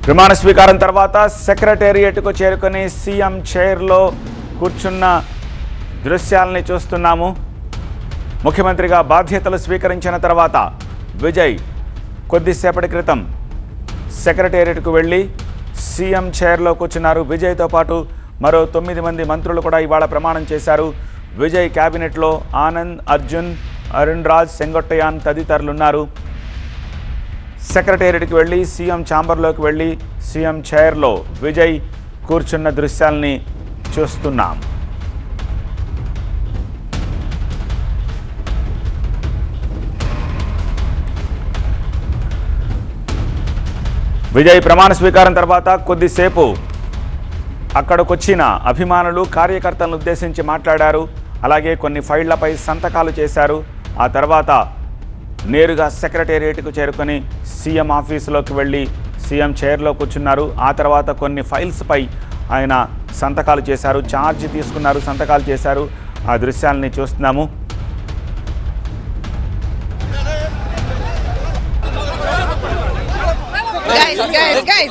ప్రమాణ స్వీకారం తర్వాత సెక్రటేరియట్కు చేరుకుని సీఎం చైర్లో కూర్చున్న దృశ్యాలని చూస్తున్నాము. ముఖ్యమంత్రిగా బాధ్యతలు స్వీకరించిన తర్వాత విజయ్ కొద్దిసేపటి క్రితం సెక్రటేరియట్కు వెళ్ళి సీఎం చైర్లో కూర్చున్నారు. విజయ్తో పాటు మరో 9 మంది మంత్రులు కూడా ఇవాళ ప్రమాణం చేశారు. విజయ్ క్యాబినెట్లో ఆనంద్, అర్జున్, అరుణ్ రాజ్, సెంగొట్టయాన్ తదితరులున్నారు. సెక్రటేరియట్కి వెళ్ళి సీఎం ఛాంబర్లోకి వెళ్ళి సీఎం చైర్లో విజయ్ కూర్చున్న దృశ్యాల్ని చూస్తున్నాం. విజయ్ ప్రమాణ స్వీకారం తర్వాత కొద్దిసేపు అక్కడికొచ్చిన అభిమానులు, కార్యకర్తలను ఉద్దేశించి మాట్లాడారు. అలాగే కొన్ని ఫైళ్లపై సంతకాలు చేశారు. ఆ తర్వాత నేరుగా సెక్రటేరియట్కు చేరుకొని సీఎం ఆఫీసులోకి వెళ్ళి సీఎం చైర్లో కూర్చున్నారు. ఆ తర్వాత కొన్ని ఫైల్స్పై ఆయన సంతకాలు చేశారు, ఛార్జ్ తీసుకున్నారు, సంతకాలు చేశారు. ఆ దృశ్యాలని చూస్తున్నాము. Guys.